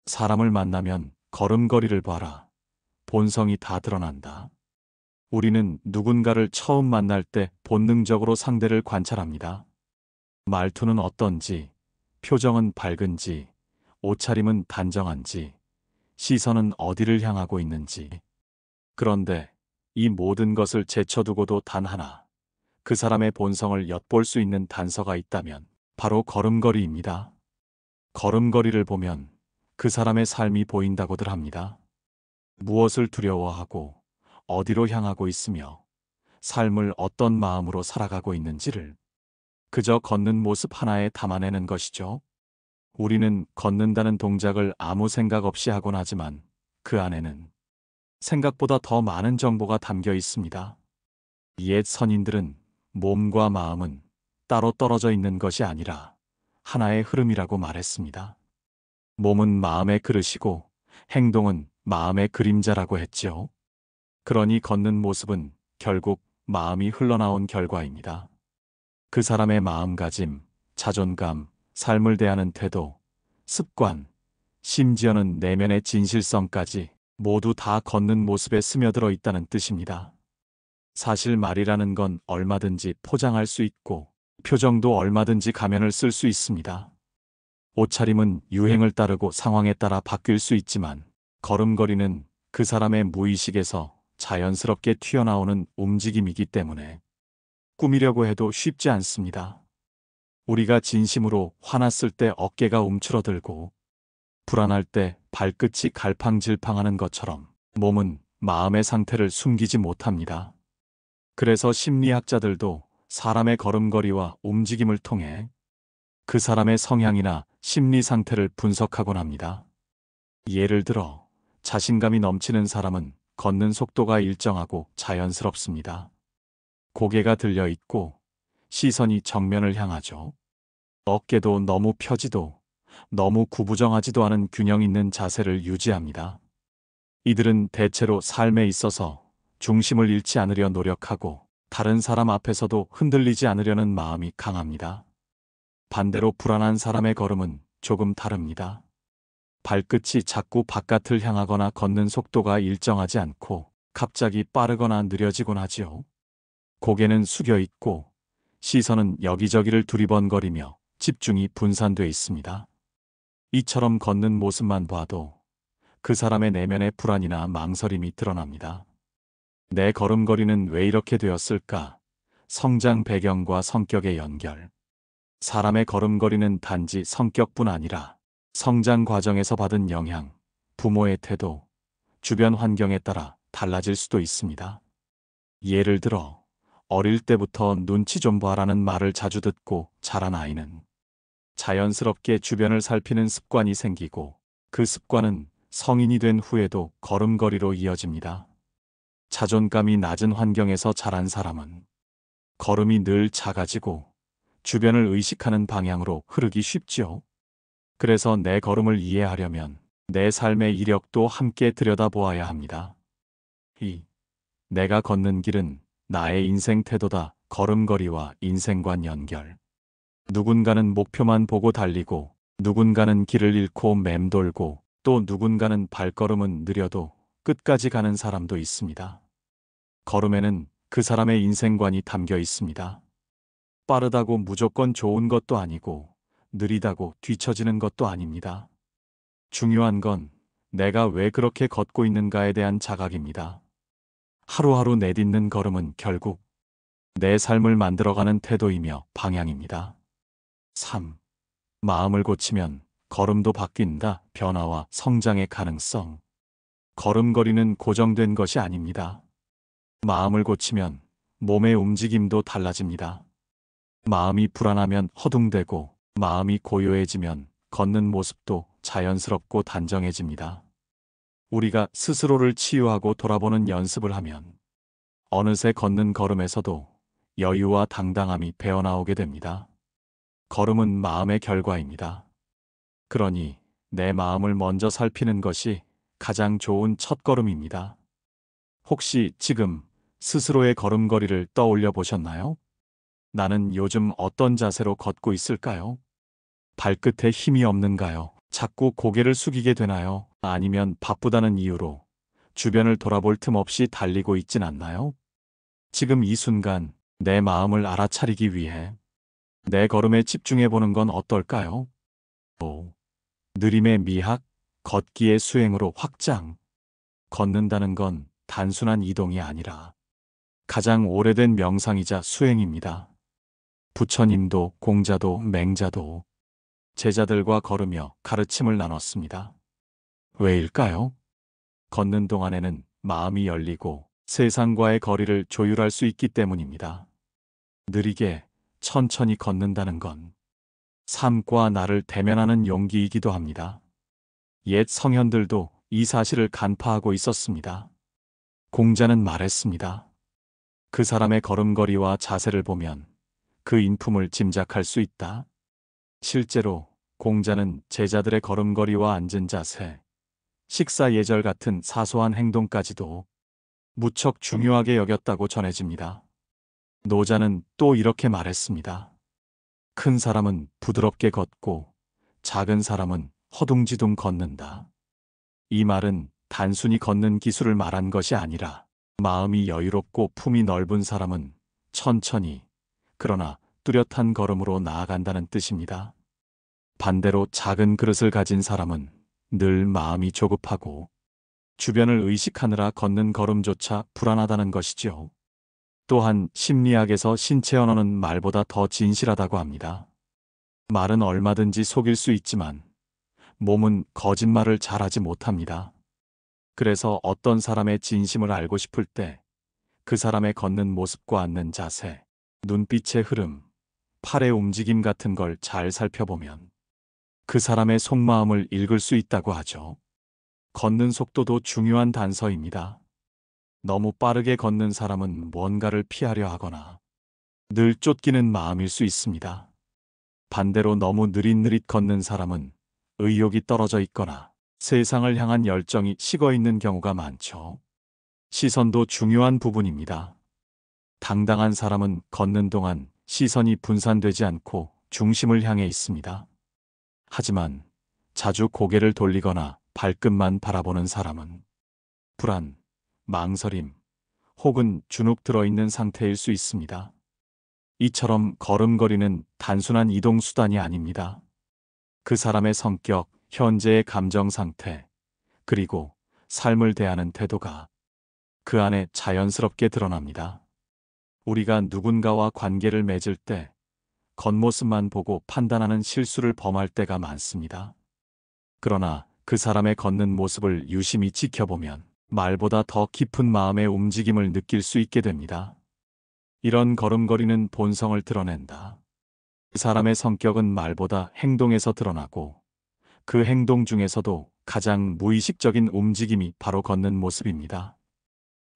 사람을 만나면 걸음걸이를 봐라. 본성이 다 드러난다. 우리는 누군가를 처음 만날 때 본능적으로 상대를 관찰합니다. 말투는 어떤지, 표정은 밝은지, 옷차림은 단정한지, 시선은 어디를 향하고 있는지. 그런데 이 모든 것을 제쳐두고도 단 하나, 그 사람의 본성을 엿볼 수 있는 단서가 있다면 바로 걸음걸이입니다. 걸음걸이를 보면 그 사람의 삶이 보인다고들 합니다. 무엇을 두려워하고 어디로 향하고 있으며 삶을 어떤 마음으로 살아가고 있는지를 그저 걷는 모습 하나에 담아내는 것이죠. 우리는 걷는다는 동작을 아무 생각 없이 하곤 하지만 그 안에는 생각보다 더 많은 정보가 담겨 있습니다. 옛 선인들은 몸과 마음은 따로 떨어져 있는 것이 아니라 하나의 흐름이라고 말했습니다. 몸은 마음의 그릇이고 행동은 마음의 그림자라고 했죠. 그러니 걷는 모습은 결국 마음이 흘러나온 결과입니다. 그 사람의 마음가짐, 자존감, 삶을 대하는 태도, 습관, 심지어는 내면의 진실성까지 모두 다 걷는 모습에 스며들어 있다는 뜻입니다. 사실 말이라는 건 얼마든지 포장할 수 있고 표정도 얼마든지 가면을 쓸 수 있습니다. 옷차림은 유행을 따르고 상황에 따라 바뀔 수 있지만 걸음걸이는 그 사람의 무의식에서 자연스럽게 튀어나오는 움직임이기 때문에 꾸미려고 해도 쉽지 않습니다. 우리가 진심으로 화났을 때 어깨가 움츠러들고 불안할 때 발끝이 갈팡질팡하는 것처럼 몸은 마음의 상태를 숨기지 못합니다. 그래서 심리학자들도 사람의 걸음걸이와 움직임을 통해 그 사람의 성향이나 심리 상태를 분석하곤 합니다. 예를 들어 자신감이 넘치는 사람은 걷는 속도가 일정하고 자연스럽습니다. 고개가 들려 있고 시선이 정면을 향하죠. 어깨도 너무 펴지도 너무 구부정하지도 않은 균형 있는 자세를 유지합니다. 이들은 대체로 삶에 있어서 중심을 잃지 않으려 노력하고 다른 사람 앞에서도 흔들리지 않으려는 마음이 강합니다. 반대로 불안한 사람의 걸음은 조금 다릅니다. 발끝이 자꾸 바깥을 향하거나 걷는 속도가 일정하지 않고 갑자기 빠르거나 느려지곤 하지요. 고개는 숙여 있고 시선은 여기저기를 두리번거리며 집중이 분산돼 있습니다. 이처럼 걷는 모습만 봐도 그 사람의 내면의 불안이나 망설임이 드러납니다. 내 걸음걸이는 왜 이렇게 되었을까? 성장 배경과 성격의 연결. 사람의 걸음걸이는 단지 성격뿐 아니라 성장 과정에서 받은 영향, 부모의 태도, 주변 환경에 따라 달라질 수도 있습니다. 예를 들어 어릴 때부터 눈치 좀 봐라는 말을 자주 듣고 자란 아이는 자연스럽게 주변을 살피는 습관이 생기고 그 습관은 성인이 된 후에도 걸음걸이로 이어집니다. 자존감이 낮은 환경에서 자란 사람은 걸음이 늘 작아지고 주변을 의식하는 방향으로 흐르기 쉽지요. 그래서 내 걸음을 이해하려면 내 삶의 이력도 함께 들여다보아야 합니다. 내가 걷는 길은 나의 인생 태도다. 걸음걸이와 인생관 연결. 누군가는 목표만 보고 달리고 누군가는 길을 잃고 맴돌고 또 누군가는 발걸음은 느려도 끝까지 가는 사람도 있습니다. 걸음에는 그 사람의 인생관이 담겨 있습니다. 빠르다고 무조건 좋은 것도 아니고 느리다고 뒤처지는 것도 아닙니다. 중요한 건 내가 왜 그렇게 걷고 있는가에 대한 자각입니다. 하루하루 내딛는 걸음은 결국 내 삶을 만들어가는 태도이며 방향입니다. 3. 마음을 고치면 걸음도 바뀐다. 변화와 성장의 가능성. 걸음걸이는 고정된 것이 아닙니다. 마음을 고치면 몸의 움직임도 달라집니다. 마음이 불안하면 허둥대고 마음이 고요해지면 걷는 모습도 자연스럽고 단정해집니다. 우리가 스스로를 치유하고 돌아보는 연습을 하면 어느새 걷는 걸음에서도 여유와 당당함이 배어나오게 됩니다. 걸음은 마음의 결과입니다. 그러니 내 마음을 먼저 살피는 것이 가장 좋은 첫걸음입니다. 혹시 지금 스스로의 걸음걸이를 떠올려 보셨나요? 나는 요즘 어떤 자세로 걷고 있을까요? 발끝에 힘이 없는가요? 자꾸 고개를 숙이게 되나요? 아니면 바쁘다는 이유로 주변을 돌아볼 틈 없이 달리고 있진 않나요? 지금 이 순간 내 마음을 알아차리기 위해 내 걸음에 집중해 보는 건 어떨까요? 5. 느림의 미학, 걷기의 수행으로 확장. 걷는다는 건 단순한 이동이 아니라 가장 오래된 명상이자 수행입니다. 부처님도 공자도 맹자도 제자들과 걸으며 가르침을 나눴습니다. 왜일까요? 걷는 동안에는 마음이 열리고 세상과의 거리를 조율할 수 있기 때문입니다. 느리게, 천천히 걷는다는 건 삶과 나를 대면하는 용기이기도 합니다. 옛 성현들도 이 사실을 간파하고 있었습니다. 공자는 말했습니다. 그 사람의 걸음걸이와 자세를 보면 그 인품을 짐작할 수 있다. 실제로 공자는 제자들의 걸음걸이와 앉은 자세, 식사 예절 같은 사소한 행동까지도 무척 중요하게 여겼다고 전해집니다. 노자는 또 이렇게 말했습니다. 큰 사람은 부드럽게 걷고 작은 사람은 허둥지둥 걷는다. 이 말은 단순히 걷는 기술을 말한 것이 아니라 마음이 여유롭고 품이 넓은 사람은 천천히 그러나 뚜렷한 걸음으로 나아간다는 뜻입니다. 반대로 작은 그릇을 가진 사람은 늘 마음이 조급하고 주변을 의식하느라 걷는 걸음조차 불안하다는 것이죠. 또한 심리학에서 신체 언어는 말보다 더 진실하다고 합니다. 말은 얼마든지 속일 수 있지만 몸은 거짓말을 잘하지 못합니다. 그래서 어떤 사람의 진심을 알고 싶을 때 그 사람의 걷는 모습과 앉는 자세, 눈빛의 흐름, 팔의 움직임 같은 걸 잘 살펴보면 그 사람의 속마음을 읽을 수 있다고 하죠. 걷는 속도도 중요한 단서입니다. 너무 빠르게 걷는 사람은 뭔가를 피하려 하거나 늘 쫓기는 마음일 수 있습니다. 반대로 너무 느릿느릿 걷는 사람은 의욕이 떨어져 있거나 세상을 향한 열정이 식어 있는 경우가 많죠. 시선도 중요한 부분입니다. 당당한 사람은 걷는 동안 시선이 분산되지 않고 중심을 향해 있습니다. 하지만 자주 고개를 돌리거나 발끝만 바라보는 사람은 불안, 망설임, 혹은 주눅 들어있는 상태일 수 있습니다. 이처럼 걸음걸이는 단순한 이동 수단이 아닙니다. 그 사람의 성격, 현재의 감정 상태, 그리고 삶을 대하는 태도가 그 안에 자연스럽게 드러납니다. 우리가 누군가와 관계를 맺을 때 겉모습만 보고 판단하는 실수를 범할 때가 많습니다. 그러나 그 사람의 걷는 모습을 유심히 지켜보면 말보다 더 깊은 마음의 움직임을 느낄 수 있게 됩니다. 이런 걸음걸이는 본성을 드러낸다. 그 사람의 성격은 말보다 행동에서 드러나고 그 행동 중에서도 가장 무의식적인 움직임이 바로 걷는 모습입니다.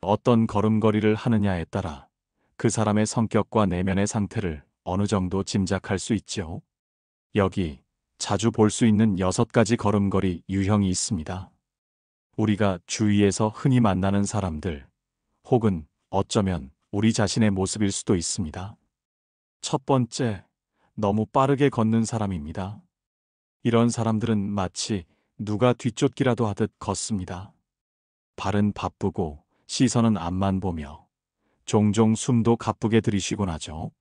어떤 걸음걸이를 하느냐에 따라 그 사람의 성격과 내면의 상태를 어느 정도 짐작할 수 있죠. 여기 자주 볼 수 있는 6가지 걸음걸이 유형이 있습니다. 우리가 주위에서 흔히 만나는 사람들, 혹은 어쩌면 우리 자신의 모습일 수도 있습니다. 첫 번째, 너무 빠르게 걷는 사람입니다. 이런 사람들은 마치 누가 뒤쫓기라도 하듯 걷습니다. 발은 바쁘고 시선은 앞만 보며 종종 숨도 가쁘게 들이쉬곤 하죠.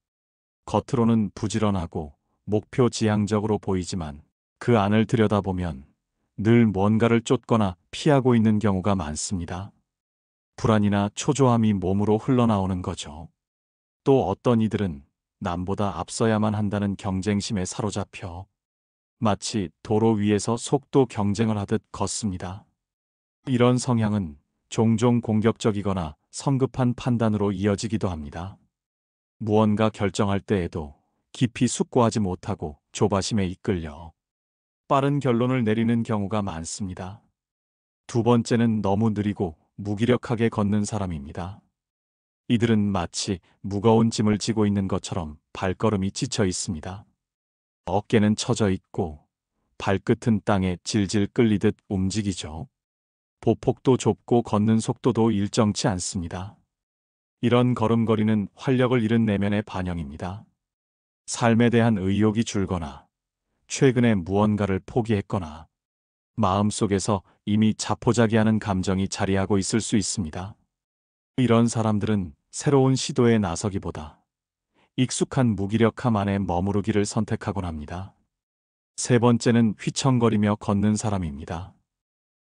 겉으로는 부지런하고 목표 지향적으로 보이지만 그 안을 들여다보면 늘 뭔가를 쫓거나 피하고 있는 경우가 많습니다. 불안이나 초조함이 몸으로 흘러나오는 거죠. 또 어떤 이들은 남보다 앞서야만 한다는 경쟁심에 사로잡혀 마치 도로 위에서 속도 경쟁을 하듯 걷습니다. 이런 성향은 종종 공격적이거나 성급한 판단으로 이어지기도 합니다. 무언가 결정할 때에도 깊이 숙고하지 못하고 조바심에 이끌려 빠른 결론을 내리는 경우가 많습니다. 두 번째는 너무 느리고 무기력하게 걷는 사람입니다. 이들은 마치 무거운 짐을 지고 있는 것처럼 발걸음이 지쳐 있습니다. 어깨는 처져 있고 발끝은 땅에 질질 끌리듯 움직이죠. 보폭도 좁고 걷는 속도도 일정치 않습니다. 이런 걸음걸이는 활력을 잃은 내면의 반영입니다. 삶에 대한 의욕이 줄거나 최근에 무언가를 포기했거나 마음속에서 이미 자포자기하는 감정이 자리하고 있을 수 있습니다. 이런 사람들은 새로운 시도에 나서기보다 익숙한 무기력함 안에 머무르기를 선택하곤 합니다. 세 번째는 휘청거리며 걷는 사람입니다.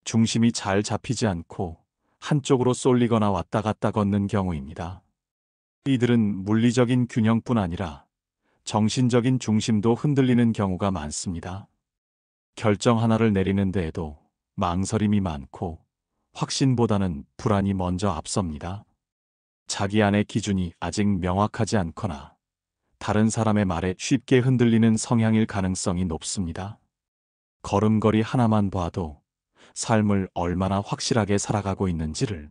중심이 잘 잡히지 않고 한쪽으로 쏠리거나 왔다 갔다 걷는 경우입니다. 이들은 물리적인 균형뿐 아니라 정신적인 중심도 흔들리는 경우가 많습니다. 결정 하나를 내리는 데에도 망설임이 많고 확신보다는 불안이 먼저 앞섭니다. 자기 안의 기준이 아직 명확하지 않거나 다른 사람의 말에 쉽게 흔들리는 성향일 가능성이 높습니다. 걸음걸이 하나만 봐도 삶을 얼마나 확실하게 살아가고 있는지를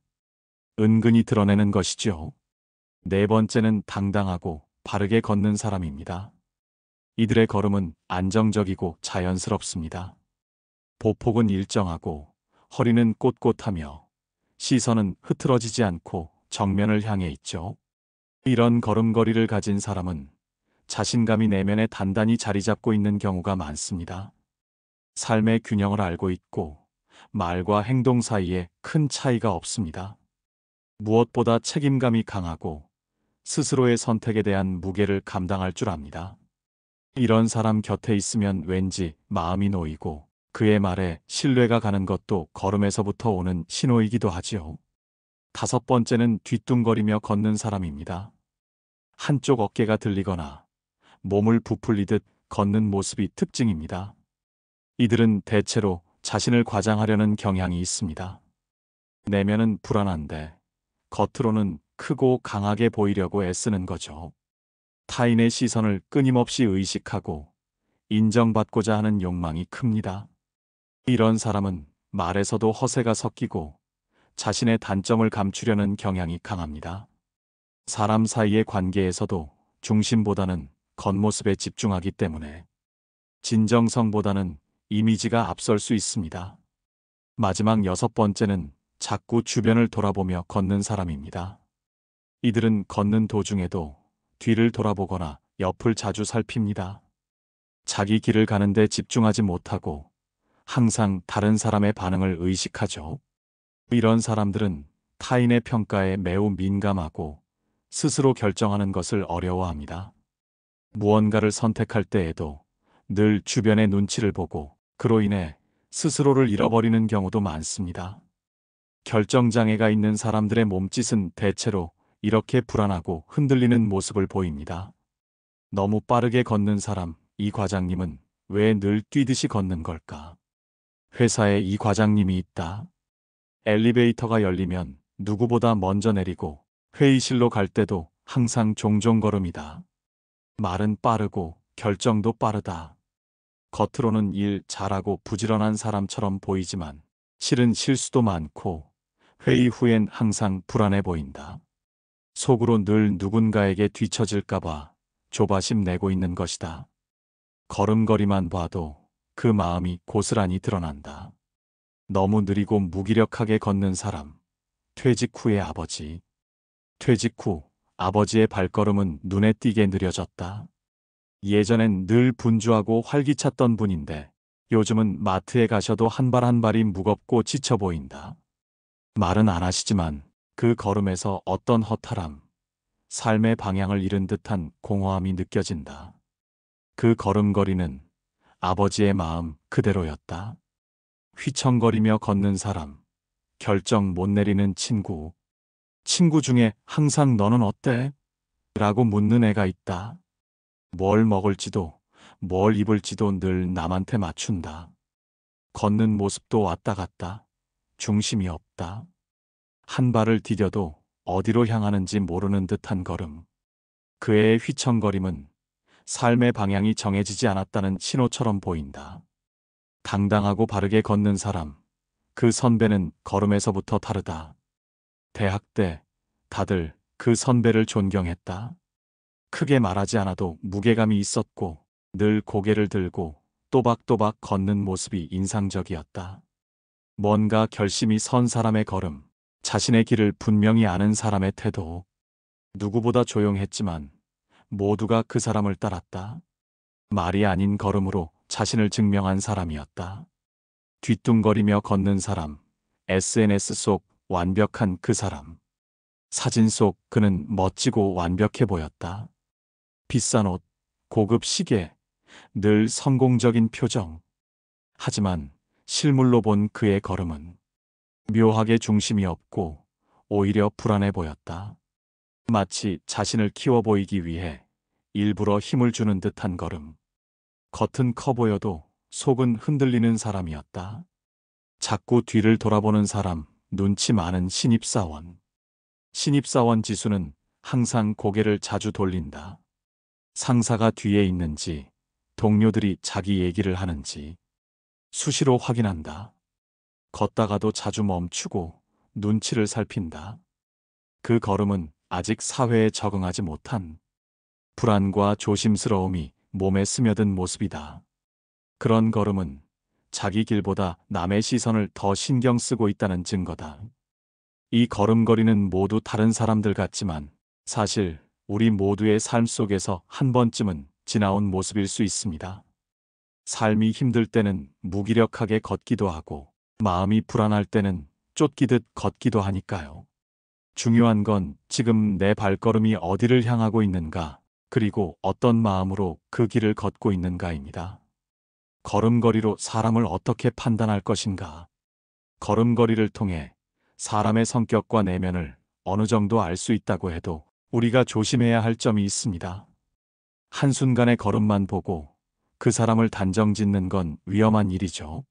은근히 드러내는 것이죠. 네 번째는 당당하고 바르게 걷는 사람입니다. 이들의 걸음은 안정적이고 자연스럽습니다. 보폭은 일정하고 허리는 꼿꼿하며 시선은 흐트러지지 않고 정면을 향해 있죠. 이런 걸음걸이를 가진 사람은 자신감이 내면에 단단히 자리 잡고 있는 경우가 많습니다. 삶의 균형을 알고 있고 말과 행동 사이에 큰 차이가 없습니다. 무엇보다 책임감이 강하고 스스로의 선택에 대한 무게를 감당할 줄 압니다. 이런 사람 곁에 있으면 왠지 마음이 놓이고 그의 말에 신뢰가 가는 것도 걸음에서부터 오는 신호이기도 하지요. 다섯 번째는 뒤뚱거리며 걷는 사람입니다. 한쪽 어깨가 들리거나 몸을 부풀리듯 걷는 모습이 특징입니다. 이들은 대체로 자신을 과장하려는 경향이 있습니다. 내면은 불안한데 겉으로는 크고 강하게 보이려고 애쓰는 거죠. 타인의 시선을 끊임없이 의식하고 인정받고자 하는 욕망이 큽니다. 이런 사람은 말에서도 허세가 섞이고 자신의 단점을 감추려는 경향이 강합니다. 사람 사이의 관계에서도 중심보다는 겉모습에 집중하기 때문에 진정성보다는 이미지가 앞설 수 있습니다. 마지막 여섯 번째는 자꾸 주변을 돌아보며 걷는 사람입니다. 이들은 걷는 도중에도 뒤를 돌아보거나 옆을 자주 살핍니다. 자기 길을 가는데 집중하지 못하고 항상 다른 사람의 반응을 의식하죠. 이런 사람들은 타인의 평가에 매우 민감하고 스스로 결정하는 것을 어려워합니다. 무언가를 선택할 때에도 늘 주변의 눈치를 보고 그로 인해 스스로를 잃어버리는 경우도 많습니다. 결정장애가 있는 사람들의 몸짓은 대체로 이렇게 불안하고 흔들리는 모습을 보입니다. 너무 빠르게 걷는 사람, 이 과장님은 왜 늘 뛰듯이 걷는 걸까? 회사에 이 과장님이 있다. 엘리베이터가 열리면 누구보다 먼저 내리고 회의실로 갈 때도 항상 종종 걸음이다. 말은 빠르고 결정도 빠르다. 겉으로는 일 잘하고 부지런한 사람처럼 보이지만 실은 실수도 많고 회의 후엔 항상 불안해 보인다. 속으로 늘 누군가에게 뒤처질까봐 조바심 내고 있는 것이다. 걸음걸이만 봐도 그 마음이 고스란히 드러난다. 너무 느리고 무기력하게 걷는 사람, 퇴직 후의 아버지. 퇴직 후 아버지의 발걸음은 눈에 띄게 느려졌다. 예전엔 늘 분주하고 활기찼던 분인데 요즘은 마트에 가셔도 한 발 한 발이 무겁고 지쳐 보인다. 말은 안 하시지만 그 걸음에서 어떤 허탈함, 삶의 방향을 잃은 듯한 공허함이 느껴진다. 그 걸음걸이는 아버지의 마음 그대로였다. 휘청거리며 걷는 사람, 결정 못 내리는 친구. 친구 중에 항상 너는 어때? 라고 묻는 애가 있다. 뭘 먹을지도 뭘 입을지도 늘 남한테 맞춘다. 걷는 모습도 왔다 갔다. 중심이 없다. 한 발을 디뎌도 어디로 향하는지 모르는 듯한 걸음. 그 애의 휘청거림은 삶의 방향이 정해지지 않았다는 신호처럼 보인다. 당당하고 바르게 걷는 사람, 그 선배는 걸음에서부터 다르다. 대학 때 다들 그 선배를 존경했다. 크게 말하지 않아도 무게감이 있었고 늘 고개를 들고 또박또박 걷는 모습이 인상적이었다. 뭔가 결심이 선 사람의 걸음, 자신의 길을 분명히 아는 사람의 태도. 누구보다 조용했지만 모두가 그 사람을 따랐다. 말이 아닌 걸음으로 자신을 증명한 사람이었다. 뒤뚱거리며 걷는 사람, SNS 속 완벽한 그 사람. 사진 속 그는 멋지고 완벽해 보였다. 비싼 옷, 고급 시계, 늘 성공적인 표정. 하지만 실물로 본 그의 걸음은 묘하게 중심이 없고 오히려 불안해 보였다. 마치 자신을 키워 보이기 위해 일부러 힘을 주는 듯한 걸음. 겉은 커 보여도 속은 흔들리는 사람이었다. 자꾸 뒤를 돌아보는 사람, 눈치 많은 신입사원. 신입사원 지수는 항상 고개를 자주 돌린다. 상사가 뒤에 있는지, 동료들이 자기 얘기를 하는지 수시로 확인한다. 걷다가도 자주 멈추고 눈치를 살핀다. 그 걸음은 아직 사회에 적응하지 못한 불안과 조심스러움이 몸에 스며든 모습이다. 그런 걸음은 자기 길보다 남의 시선을 더 신경 쓰고 있다는 증거다. 이 걸음걸이는 모두 다른 사람들 같지만 사실 우리 모두의 삶 속에서 한 번쯤은 지나온 모습일 수 있습니다. 삶이 힘들 때는 무기력하게 걷기도 하고 마음이 불안할 때는 쫓기듯 걷기도 하니까요. 중요한 건 지금 내 발걸음이 어디를 향하고 있는가, 그리고 어떤 마음으로 그 길을 걷고 있는가입니다. 걸음걸이로 사람을 어떻게 판단할 것인가? 걸음걸이를 통해 사람의 성격과 내면을 어느 정도 알 수 있다고 해도 우리가 조심해야 할 점이 있습니다. 한순간의 걸음만 보고 그 사람을 단정 짓는 건 위험한 일이죠.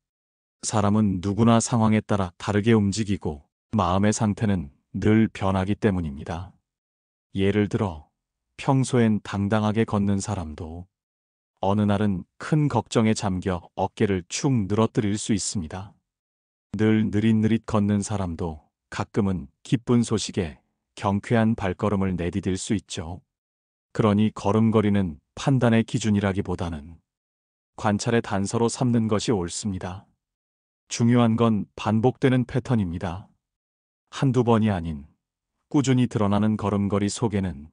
사람은 누구나 상황에 따라 다르게 움직이고 마음의 상태는 늘 변하기 때문입니다. 예를 들어 평소엔 당당하게 걷는 사람도 어느 날은 큰 걱정에 잠겨 어깨를 축 늘어뜨릴 수 있습니다. 늘 느릿느릿 걷는 사람도 가끔은 기쁜 소식에 경쾌한 발걸음을 내디딜 수 있죠. 그러니 걸음걸이는 판단의 기준이라기보다는 관찰의 단서로 삼는 것이 옳습니다. 중요한 건 반복되는 패턴입니다. 한두 번이 아닌 꾸준히 드러나는 걸음걸이 속에는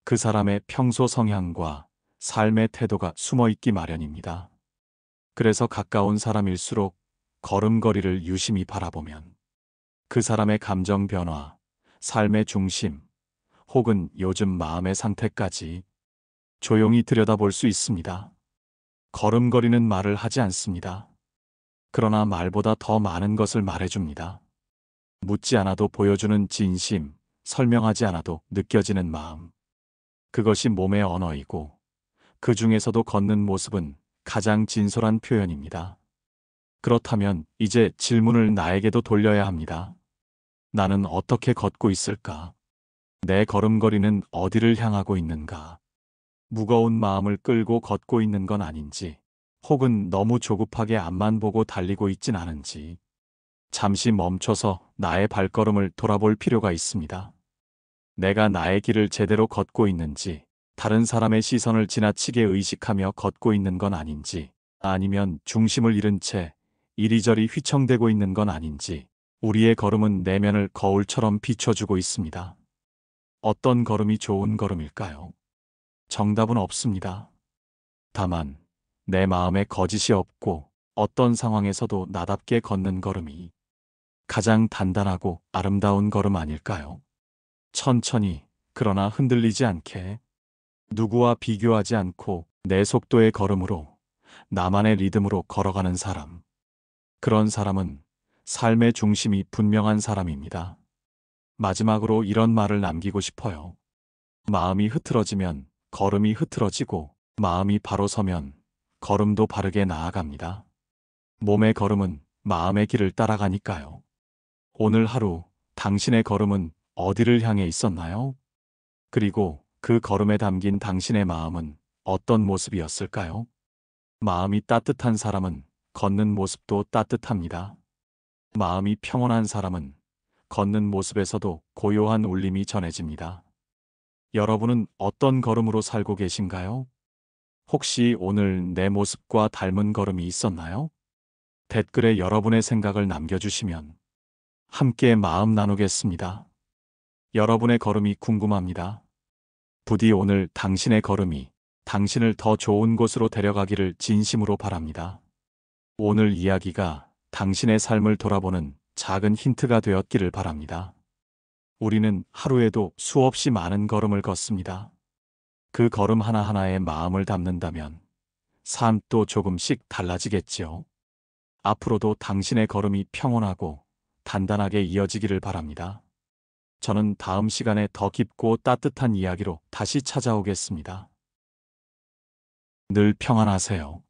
그 사람의 평소 성향과 삶의 태도가 숨어 있기 마련입니다. 그래서 가까운 사람일수록 걸음걸이를 유심히 바라보면 그 사람의 감정 변화, 삶의 중심, 혹은 요즘 마음의 상태까지 조용히 들여다볼 수 있습니다. 걸음걸이는 말을 하지 않습니다. 그러나 말보다 더 많은 것을 말해줍니다. 묻지 않아도 보여주는 진심, 설명하지 않아도 느껴지는 마음. 그것이 몸의 언어이고 그 중에서도 걷는 모습은 가장 진솔한 표현입니다. 그렇다면 이제 질문을 나에게도 돌려야 합니다. 나는 어떻게 걷고 있을까? 내 걸음걸이는 어디를 향하고 있는가? 무거운 마음을 끌고 걷고 있는 건 아닌지, 혹은 너무 조급하게 앞만 보고 달리고 있진 않은지, 잠시 멈춰서 나의 발걸음을 돌아볼 필요가 있습니다. 내가 나의 길을 제대로 걷고 있는지, 다른 사람의 시선을 지나치게 의식하며 걷고 있는 건 아닌지, 아니면 중심을 잃은 채 이리저리 휘청대고 있는 건 아닌지, 우리의 걸음은 내면을 거울처럼 비춰주고 있습니다. 어떤 걸음이 좋은 걸음일까요? 정답은 없습니다. 다만 내 마음에 거짓이 없고 어떤 상황에서도 나답게 걷는 걸음이 가장 단단하고 아름다운 걸음 아닐까요? 천천히, 그러나 흔들리지 않게, 누구와 비교하지 않고 내 속도의 걸음으로, 나만의 리듬으로 걸어가는 사람. 그런 사람은 삶의 중심이 분명한 사람입니다. 마지막으로 이런 말을 남기고 싶어요. 마음이 흐트러지면 걸음이 흐트러지고, 마음이 바로 서면 걸음도 바르게 나아갑니다. 몸의 걸음은 마음의 길을 따라가니까요. 오늘 하루 당신의 걸음은 어디를 향해 있었나요? 그리고 그 걸음에 담긴 당신의 마음은 어떤 모습이었을까요? 마음이 따뜻한 사람은 걷는 모습도 따뜻합니다. 마음이 평온한 사람은 걷는 모습에서도 고요한 울림이 전해집니다. 여러분은 어떤 걸음으로 살고 계신가요? 혹시 오늘 내 모습과 닮은 걸음이 있었나요? 댓글에 여러분의 생각을 남겨주시면 함께 마음 나누겠습니다. 여러분의 걸음이 궁금합니다. 부디 오늘 당신의 걸음이 당신을 더 좋은 곳으로 데려가기를 진심으로 바랍니다. 오늘 이야기가 당신의 삶을 돌아보는 작은 힌트가 되었기를 바랍니다. 우리는 하루에도 수없이 많은 걸음을 걷습니다. 그 걸음 하나하나에 마음을 담는다면 삶도 조금씩 달라지겠지요. 앞으로도 당신의 걸음이 평온하고 단단하게 이어지기를 바랍니다. 저는 다음 시간에 더 깊고 따뜻한 이야기로 다시 찾아오겠습니다. 늘 평안하세요.